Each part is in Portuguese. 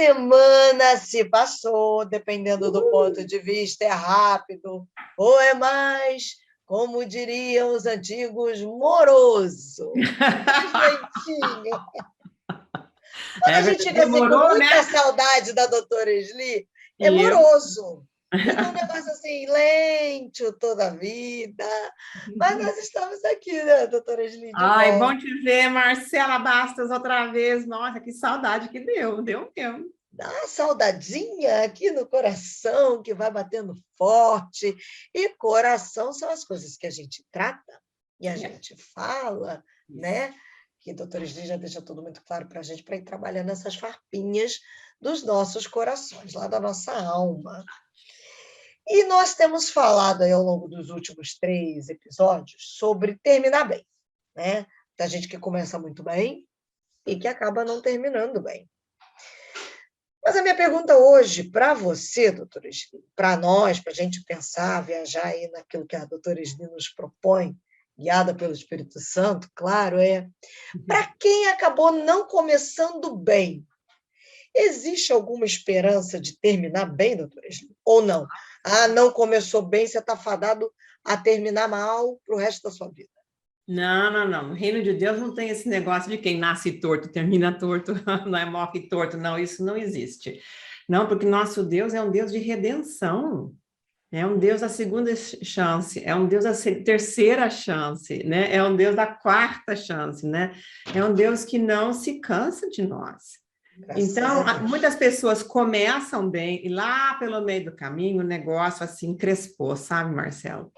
semana se passou, dependendo do ponto de vista, é rápido ou é mais, como diriam os antigos, moroso. Mais lentinho. Quando a gente fica assim, com demorou, né? muita saudade da doutora Esli, é E eu. moroso. Fica um negócio assim, lento toda a vida. Mas nós estamos aqui, né, doutora Esli, de Ai, volta. bom te ver, Marcela Bastos, outra vez. Nossa, que saudade que deu mesmo. Dá uma saudadinha aqui no coração que vai batendo forte. E coração são as coisas que a gente trata e a É, gente fala, isso. né? Que a doutora Esli já deixa tudo muito claro para a gente, para ir trabalhando essas farpinhas dos nossos corações, lá da nossa alma. E nós temos falado aí ao longo dos últimos 3 episódios sobre terminar bem, né? Da gente que começa muito bem e que acaba não terminando bem. Mas a minha pergunta hoje para você, doutora Esli, para nós, para a gente pensar, viajar aí naquilo que a doutora Esli nos propõe, guiada pelo Espírito Santo, claro, é para quem acabou não começando bem, existe alguma esperança de terminar bem, doutora Esli? Ou não? Ah, não começou bem, você está fadado a terminar mal para o resto da sua vida. Não. No reino de Deus não tem esse negócio de quem nasce torto, termina torto, não é morre torto. Não, isso não existe. Não, porque nosso Deus é um Deus de redenção. É um Deus da segunda chance, é um Deus da terceira chance, né? É um Deus da quarta chance, né? É um Deus que não se cansa de nós. Graças a Então, Deus. muitas pessoas começam bem e lá pelo meio do caminho o negócio assim crespou, sabe, Marcelo?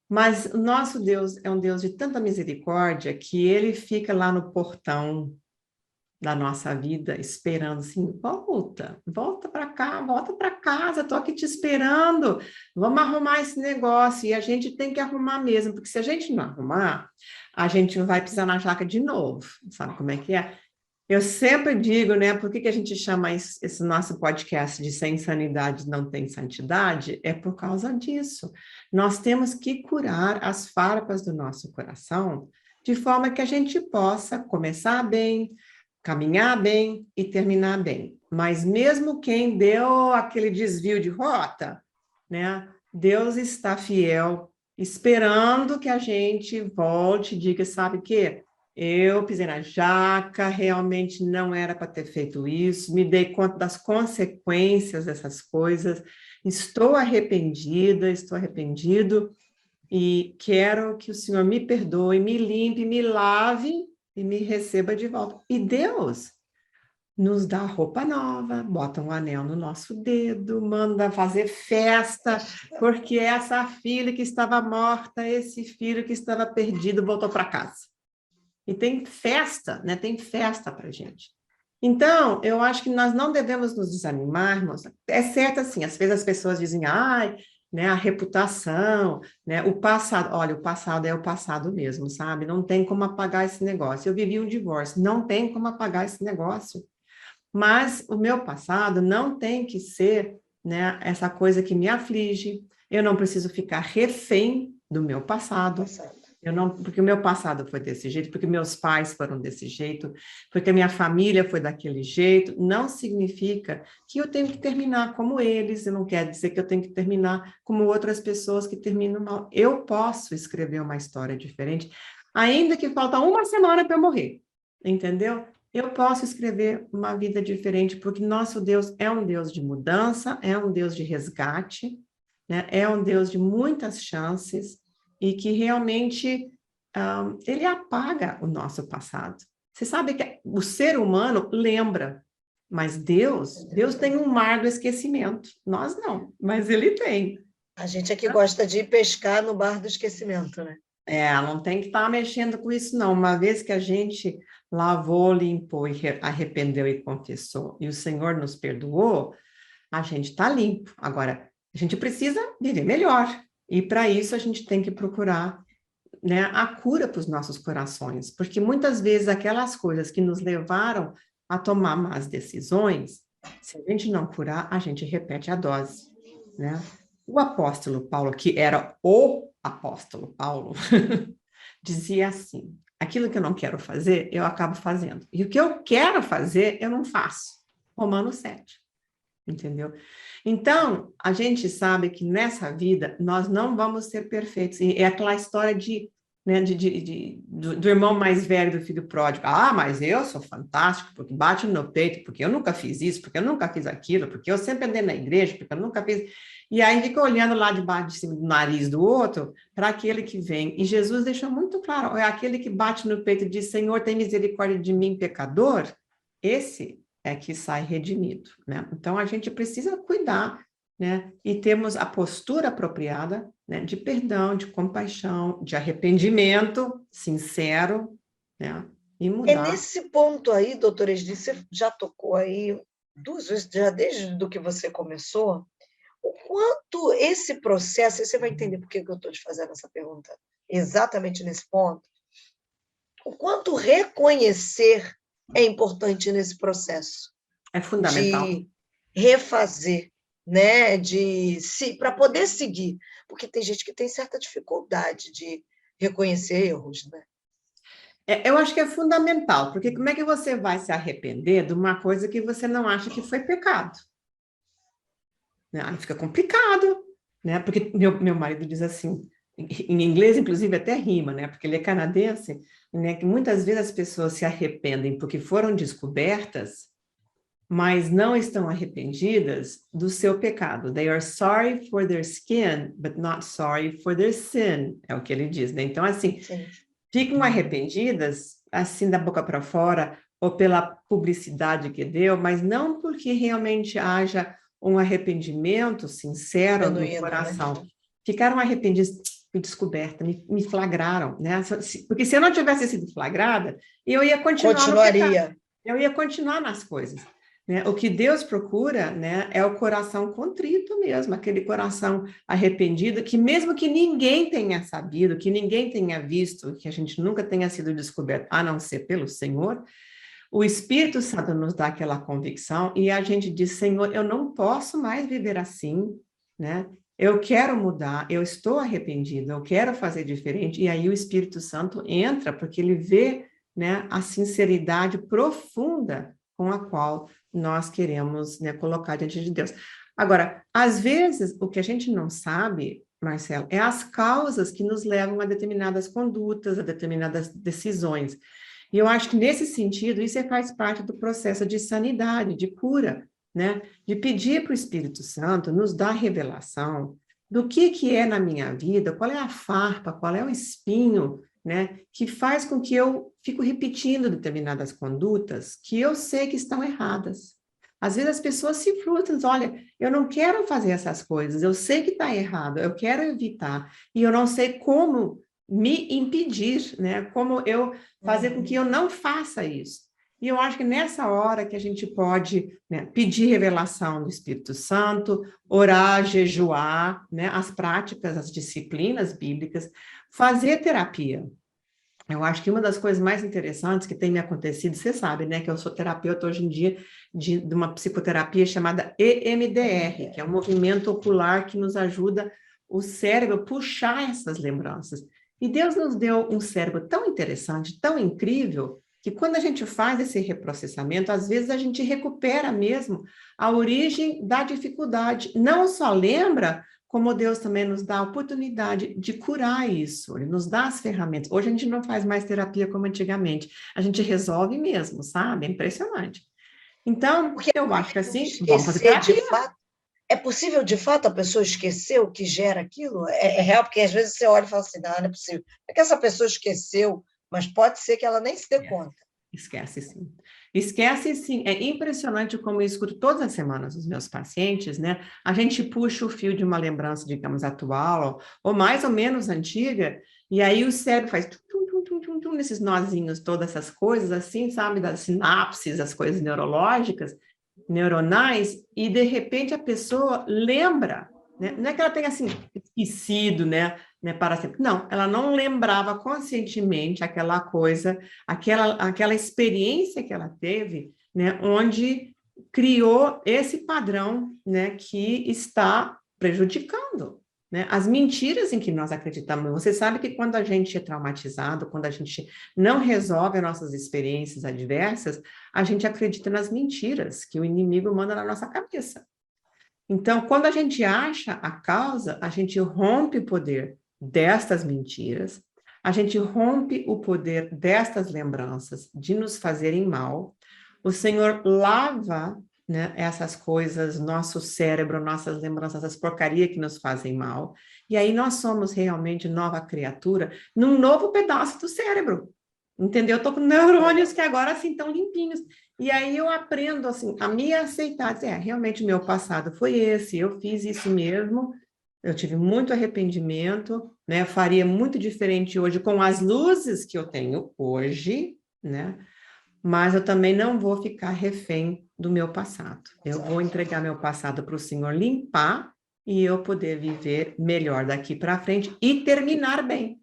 Mas o nosso Deus é um Deus de tanta misericórdia que ele fica lá no portão da nossa vida, esperando assim, volta para cá, volta para casa, estou aqui te esperando, vamos arrumar esse negócio, e a gente tem que arrumar mesmo, porque se a gente não arrumar, a gente vai pisar na jaca de novo, sabe como é que é? Eu sempre digo, né, por que a gente chama esse nosso podcast de Sem Sanidade Não Tem Santidade? É por causa disso. Nós temos que curar as farpas do nosso coração, de forma que a gente possa começar bem, caminhar bem e terminar bem. Mas mesmo quem deu aquele desvio de rota, né? Deus está fiel, esperando que a gente volte e diga, sabe o quê? Eu pisei na jaca, realmente não era para ter feito isso, me dei conta das consequências dessas coisas, estou arrependida, estou arrependido e quero que o Senhor me perdoe, me limpe, me lave e me receba de volta. E Deus nos dá roupa nova, bota um anel no nosso dedo, manda fazer festa, porque essa filha que estava morta, esse filho que estava perdido, voltou para casa. E tem festa, né? Tem festa para gente. Então, eu acho que nós não devemos nos desanimar, irmãos. É certo, assim, às vezes as pessoas dizem, ai, né, a reputação, né, o passado. Olha, o passado é o passado mesmo, sabe? Não tem como apagar esse negócio. Eu vivi um divórcio, não tem como apagar esse negócio. Mas o meu passado não tem que ser, né, essa coisa que me aflige. Eu não preciso ficar refém do meu passado. Passado. Eu não, porque o meu passado foi desse jeito, porque meus pais foram desse jeito, porque a minha família foi daquele jeito, não significa que eu tenho que terminar como eles, e não quer dizer que eu tenho que terminar como outras pessoas que terminam mal. Eu posso escrever uma história diferente, ainda que falta uma semana para eu morrer, entendeu? Eu posso escrever uma vida diferente, porque nosso Deus é um Deus de mudança, é um Deus de resgate, né? É um Deus de muitas chances, e que realmente ele apaga o nosso passado. Você sabe que o ser humano lembra, mas Deus tem um mar do esquecimento. Nós não, mas ele tem. A gente aqui gosta de ir pescar no bar do esquecimento, né? Não tem que estar mexendo com isso, não. Uma vez que a gente lavou, limpou e arrependeu e confessou, e o Senhor nos perdoou, a gente está limpo. Agora, a gente precisa viver melhor. E para isso a gente tem que procurar, né, a cura para os nossos corações, porque muitas vezes aquelas coisas que nos levaram a tomar más decisões, se a gente não curar, a gente repete a dose, né? O apóstolo Paulo, que era o apóstolo Paulo, dizia assim: aquilo que eu não quero fazer, eu acabo fazendo. E o que eu quero fazer, eu não faço. Romanos 7. Entendeu? Então, a gente sabe que nessa vida nós não vamos ser perfeitos. E é aquela história né, do irmão mais velho do filho pródigo. Ah, mas eu sou fantástico, porque bate no meu peito, porque eu nunca fiz isso, porque eu nunca fiz aquilo, porque eu sempre andei na igreja, porque eu nunca fiz... E aí fica olhando lá debaixo de cima do nariz do outro para aquele que vem. E Jesus deixou muito claro, é aquele que bate no peito e diz, Senhor, tem misericórdia de mim, pecador. Esse é que sai redimido, né? Então, a gente precisa cuidar, né? E temos a postura apropriada, né? De perdão, de compaixão, de arrependimento sincero, né? E É mudar. nesse ponto aí, doutora Esdi, você já tocou aí duas vezes, já desde do que você começou, o quanto esse processo, e você vai entender por que eu estou te fazendo essa pergunta exatamente nesse ponto, o quanto reconhecer é importante nesse processo É fundamental. de refazer, né? Para poder seguir, porque tem gente que tem certa dificuldade de reconhecer erros, né? Eu acho que é fundamental, porque como é que você vai se arrepender de uma coisa que você não acha que foi pecado? Né? Aí fica complicado, né? Porque meu marido diz assim, em inglês, inclusive, até rima, né? Porque ele é canadense, né? Que muitas vezes as pessoas se arrependem porque foram descobertas, mas não estão arrependidas do seu pecado. They are sorry for their skin, but not sorry for their sin, é o que ele diz, né? Então, assim, Sim. ficam arrependidas, assim, da boca para fora, ou pela publicidade que deu, mas não porque realmente haja um arrependimento sincero no Genuíno, coração. né? Ficaram arrependidas, fui descoberta, me flagraram, né? Porque se eu não tivesse sido flagrada, eu ia continuar no pecado. Continuaria. Eu ia continuar nas coisas. Né? O que Deus procura, né, é o coração contrito mesmo, aquele coração arrependido, que mesmo que ninguém tenha sabido, que ninguém tenha visto, que a gente nunca tenha sido descoberto, a não ser pelo Senhor, o Espírito Santo nos dá aquela convicção e a gente diz, Senhor, eu não posso mais viver assim, né? Eu quero mudar, eu estou arrependido, eu quero fazer diferente, e aí o Espírito Santo entra, porque ele vê, né, a sinceridade profunda com a qual nós queremos, né, colocar diante de Deus. Agora, às vezes, o que a gente não sabe, Marcelo, é as causas que nos levam a determinadas condutas, a determinadas decisões. E eu acho que, nesse sentido, isso faz parte do processo de sanidade, de cura, né? De pedir para o Espírito Santo nos dar revelação do que é na minha vida, qual é a farpa, qual é o espinho, né? Que faz com que eu fico repetindo determinadas condutas que eu sei que estão erradas. Às vezes as pessoas se frustram, olha, eu não quero fazer essas coisas, eu sei que está errado, eu quero evitar, e eu não sei como me impedir, né? Como eu fazer com que eu não faça isso. E eu acho que nessa hora que a gente pode, né, pedir revelação do Espírito Santo, orar, jejuar, né, as práticas, as disciplinas bíblicas, fazer terapia. Eu acho que uma das coisas mais interessantes que tem me acontecido, você sabe, né, que eu sou terapeuta hoje em dia de uma psicoterapia chamada EMDR, que é um movimento ocular que nos ajuda o cérebro a puxar essas lembranças. E Deus nos deu um cérebro tão interessante, tão incrível, que quando a gente faz esse reprocessamento, às vezes a gente recupera mesmo a origem da dificuldade. Não só lembra, como Deus também nos dá a oportunidade de curar isso, Ele nos dá as ferramentas. Hoje a gente não faz mais terapia como antigamente, a gente resolve mesmo, sabe? É impressionante. Então, Porque eu acho que assim, vamos fazer esquecer de terapia. fato. É possível, de fato, a pessoa esquecer o que gera aquilo? É real, porque às vezes você olha e fala assim, não, não é possível. É que essa pessoa esqueceu, mas pode ser que ela nem se dê conta. Esquece sim. Esquece sim. É impressionante como eu escuto todas as semanas os meus pacientes, né? A gente puxa o fio de uma lembrança, digamos, atual, ou mais ou menos antiga, e aí o cérebro faz tum, tum, tum, tum, tum, nesses nozinhos, todas essas coisas, assim, sabe? Das sinapses, as coisas neurológicas, neuronais, e de repente a pessoa lembra, né? Não é que ela tenha, assim, esquecido, né, para sempre. Não, ela não lembrava conscientemente aquela coisa, aquela experiência que ela teve, né, onde criou esse padrão, né, que está prejudicando, né? As mentiras em que nós acreditamos. Você sabe que quando a gente é traumatizado, quando a gente não resolve as nossas experiências adversas, a gente acredita nas mentiras que o inimigo manda na nossa cabeça. Então, quando a gente acha a causa, a gente rompe o poder destas mentiras, a gente rompe o poder destas lembranças de nos fazerem mal. O Senhor lava, né, essas coisas, nosso cérebro, nossas lembranças, essas porcarias que nos fazem mal. E aí nós somos realmente nova criatura num novo pedaço do cérebro. Entendeu? Eu tô com neurônios que agora assim estão limpinhos. E aí eu aprendo assim a me aceitar, dizer, realmente o meu passado foi esse, eu fiz isso mesmo, eu tive muito arrependimento, né? Faria muito diferente hoje com as luzes que eu tenho hoje, né? Mas eu também não vou ficar refém do meu passado. Eu vou entregar meu passado para o Senhor limpar e eu poder viver melhor daqui para frente e terminar bem.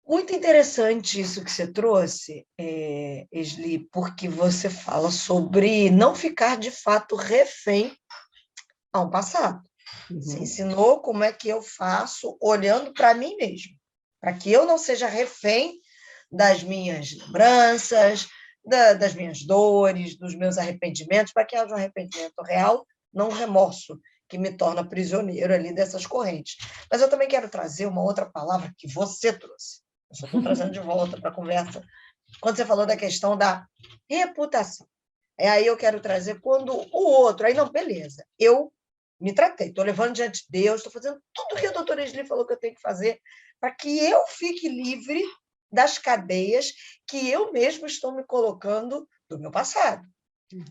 Muito interessante isso que você trouxe, Esli, porque você fala sobre não ficar de fato refém ao passado. Você ensinou como é que eu faço olhando para mim mesmo, para que eu não seja refém das minhas lembranças, das minhas dores, dos meus arrependimentos, para que haja um arrependimento real, não um remorso que me torna prisioneiro ali dessas correntes. Mas eu também quero trazer uma outra palavra que você trouxe. Eu só estou trazendo de volta para a conversa. Quando você falou da questão da reputação. Aí eu quero trazer quando o outro, aí não, beleza, eu me tratei, estou levando diante de Deus, estou fazendo tudo o que a doutora Esli falou que eu tenho que fazer para que eu fique livre das cadeias que eu mesmo estou me colocando do meu passado.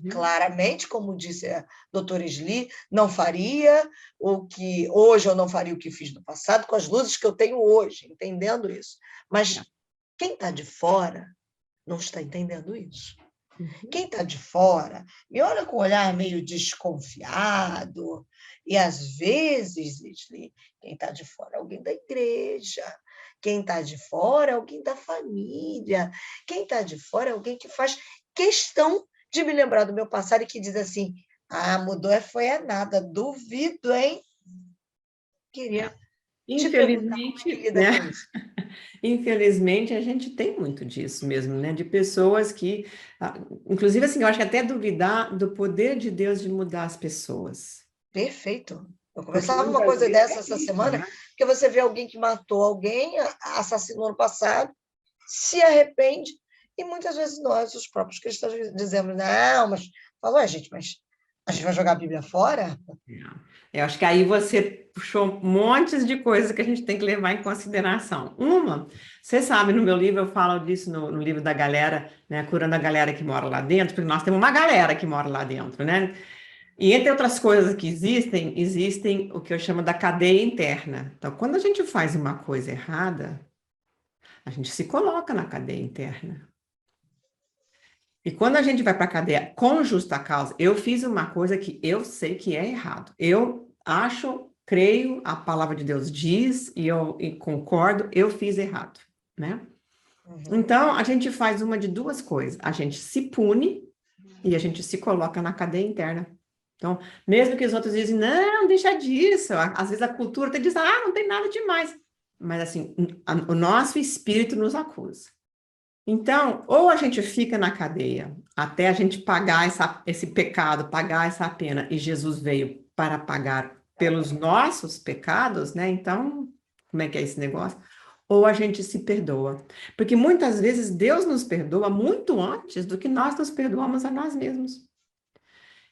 Claramente, como disse a doutora Esli, não faria o que hoje, eu não faria o que fiz no passado com as luzes que eu tenho hoje, entendendo isso. Mas quem está de fora não está entendendo isso. Quem está de fora me olha com um olhar meio desconfiado, e às vezes, quem está de fora é alguém da igreja, quem está de fora é alguém da família, quem está de fora é alguém que faz questão de me lembrar do meu passado e que diz assim, mudou foi a nada, duvido, hein? Queria te perguntar como é que Infelizmente, lida né? com isso. Infelizmente, a gente tem muito disso mesmo, né? De pessoas que, inclusive, assim, eu acho que até duvidar do poder de Deus de mudar as pessoas. Perfeito. Eu Porque conversava uma muitas coisa vezes dessa é essa isso, semana, né? que você vê alguém que matou alguém, assassinou no passado, se arrepende, e muitas vezes nós, os próprios cristãos, dizemos, não, mas falou, gente, mas a gente vai jogar a Bíblia fora? Eu acho que aí você puxou montes de coisas que a gente tem que levar em consideração. Uma, você sabe, no meu livro eu falo disso no livro da galera, né, curando a galera que mora lá dentro, porque nós temos uma galera que mora lá dentro, né? E entre outras coisas que existem o que eu chamo da cadeia interna. Então, quando a gente faz uma coisa errada, a gente se coloca na cadeia interna. E quando a gente vai para a cadeia com justa causa, eu fiz uma coisa que eu sei que é errado. Eu acho, creio, a palavra de Deus diz, e concordo, eu fiz errado, né? Então, a gente faz uma de duas coisas. A gente se pune e a gente se coloca na cadeia interna. Então, mesmo que os outros dizem, não, deixa disso. Às vezes a cultura até diz, não tem nada demais. Mas assim, o nosso espírito nos acusa. Então, ou a gente fica na cadeia até a gente pagar esse pecado, pagar essa pena, e Jesus veio para pagar pelos nossos pecados, né? Então, como é que é esse negócio? Ou a gente se perdoa. Porque muitas vezes Deus nos perdoa muito antes do que nós nos perdoamos a nós mesmos.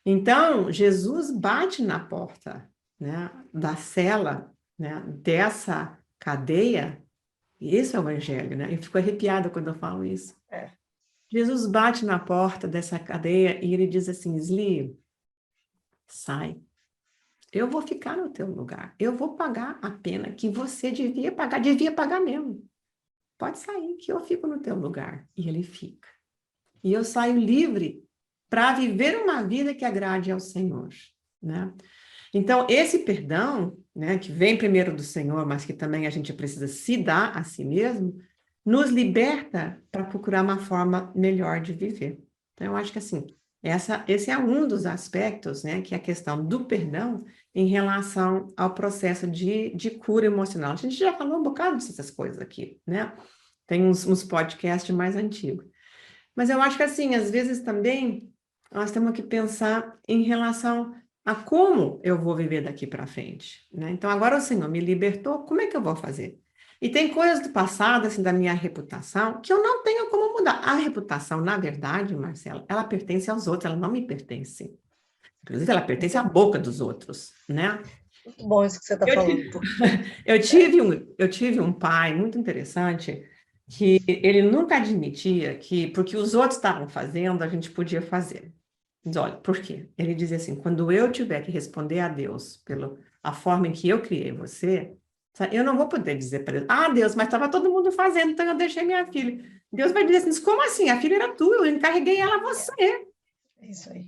Então, Jesus bate na porta, né, da cela, né, dessa cadeia. E esse é o evangelho, né? Eu fico arrepiada quando eu falo isso. É. Jesus bate na porta dessa cadeia e ele diz assim, Sli, sai. Eu vou ficar no teu lugar. Eu vou pagar a pena que você devia pagar mesmo. Pode sair, que eu fico no teu lugar. E ele fica. E eu saio livre para viver uma vida que agrade ao Senhor, né? Então, esse perdão, né, que vem primeiro do Senhor, mas que também a gente precisa se dar a si mesmo, nos liberta para procurar uma forma melhor de viver. Então, eu acho que assim, Esse é um dos aspectos, né, que é a questão do perdão em relação ao processo de cura emocional. A gente já falou um bocado dessas coisas aqui, né? Tem uns podcasts mais antigos. Mas eu acho que, assim, às vezes também nós temos que pensar em relação a como eu vou viver daqui para frente, né? Então, agora o Senhor me libertou, como é que eu vou fazer? E tem coisas do passado, assim, da minha reputação, que eu não tenho como mudar. A reputação, na verdade, Marcela, ela pertence aos outros, ela não me pertence. Inclusive, ela pertence à boca dos outros, né? Muito bom isso que você está Eu, falando. ti- eu tive um pai muito interessante que ele nunca admitia que, porque os outros estavam fazendo, a gente podia fazer. Diz, olha, por quê? Ele dizia assim, quando eu tiver que responder a Deus pela a forma em que eu criei você, eu não vou poder dizer para Deus, ah, Deus, mas estava todo mundo fazendo, então eu deixei minha filha. Deus vai dizer assim, como assim? A filha era tua, eu encarreguei ela a você. É isso aí.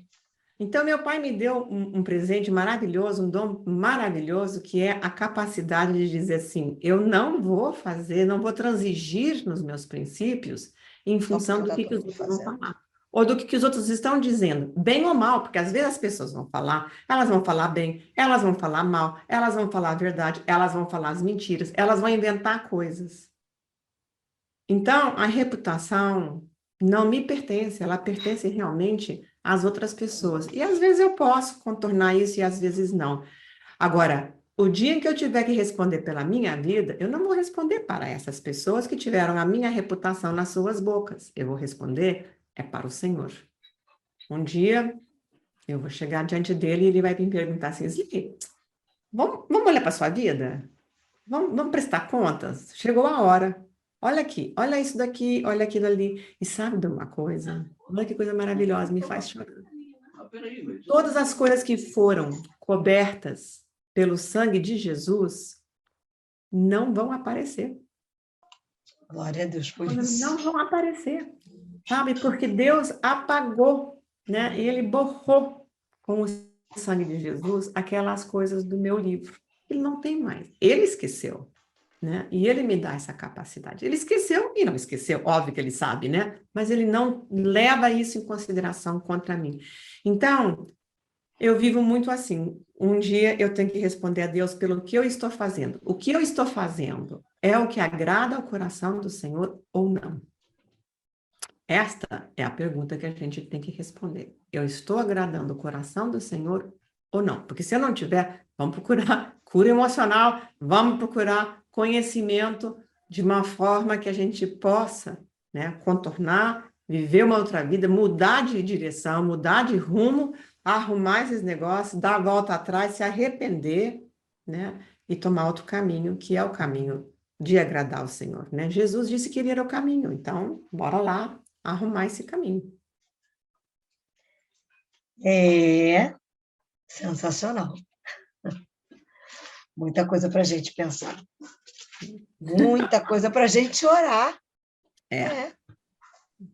Então, meu pai me deu um presente maravilhoso, um dom maravilhoso, que é a capacidade de dizer assim: eu não vou fazer, não vou transigir nos meus princípios em Só função porque do está que todo os mundo outros vão fazendo. falar, ou do que os outros estão dizendo, bem ou mal, porque às vezes as pessoas vão falar, elas vão falar bem, elas vão falar mal, elas vão falar a verdade, elas vão falar as mentiras, elas vão inventar coisas. Então, a reputação não me pertence, ela pertence realmente às outras pessoas. E às vezes eu posso contornar isso e às vezes não. Agora, o dia em que eu tiver que responder pela minha vida, eu não vou responder para essas pessoas que tiveram a minha reputação nas suas bocas. Eu vou responder para o Senhor. Um dia eu vou chegar diante dele e ele vai me perguntar assim: Sli, vamos olhar para a sua vida? Vamos prestar contas? Chegou a hora. Olha aqui, olha isso daqui, olha aquilo ali. E sabe de uma coisa? Olha que coisa maravilhosa, me faz chorar. Todas as coisas que foram cobertas pelo sangue de Jesus não vão aparecer. Glória a Deus por Não isso. vão aparecer, sabe? Porque Deus apagou, né? Ele borrou com o sangue de Jesus aquelas coisas do meu livro. Ele não tem mais. Ele esqueceu. Né? E ele me dá essa capacidade. Ele esqueceu e não esqueceu, óbvio que ele sabe, né? Mas ele não leva isso em consideração contra mim. Então, eu vivo muito assim. Um dia eu tenho que responder a Deus pelo que eu estou fazendo. O que eu estou fazendo é o que agrada ao coração do Senhor ou não? Esta é a pergunta que a gente tem que responder. Eu estou agradando o coração do Senhor ou não? Porque se eu não tiver, vamos procurar cura emocional, vamos procurar conhecimento de uma forma que a gente possa, né, contornar, viver uma outra vida, mudar de direção, mudar de rumo, arrumar esses negócios, dar a volta atrás, se arrepender, né, e tomar outro caminho, que é o caminho de agradar o Senhor, né? Jesus disse que ele era o caminho, então, bora lá arrumar esse caminho. É sensacional. Muita coisa para a gente pensar. Muita coisa para a gente orar. É.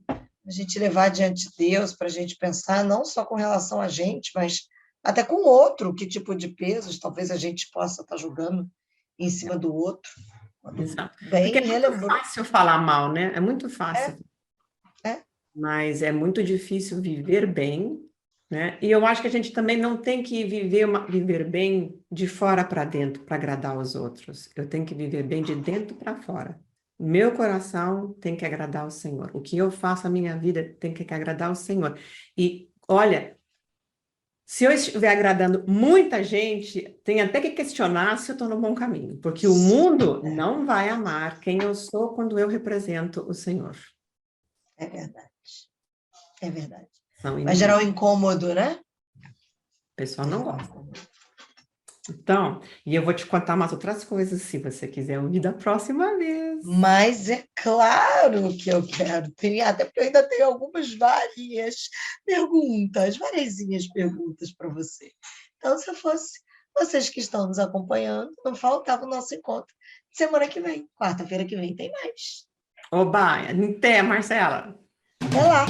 A gente levar diante de Deus, para a gente pensar não só com relação a gente, mas até com o outro, que tipo de pesos talvez a gente possa estar julgando em cima do outro. Exato. Porque Bem é muito relembrou. fácil falar mal, né? É muito fácil. É. Mas é muito difícil viver bem, né? E eu acho que a gente também não tem que viver bem de fora para dentro para agradar os outros. Eu tenho que viver bem de dentro para fora. Meu coração tem que agradar o Senhor. O que eu faço a minha vida tem que agradar o Senhor. E olha, se eu estiver agradando muita gente, tem até que questionar se eu estou no bom caminho, porque o mundo não vai amar quem eu sou quando eu represento o Senhor. É verdade. É verdade. São Vai gerar um inimigos. incômodo, né? O pessoal não gosta. Então, e eu vou te contar umas outras coisas, se você quiser ouvir da próxima vez. Mas é claro que eu quero. Até porque eu ainda tenho algumas várias perguntas para você. Então, se eu fosse vocês que estão nos acompanhando, não faltava o nosso encontro semana que vem. Quarta-feira que vem tem mais. Oba, até, Marcela. Até lá!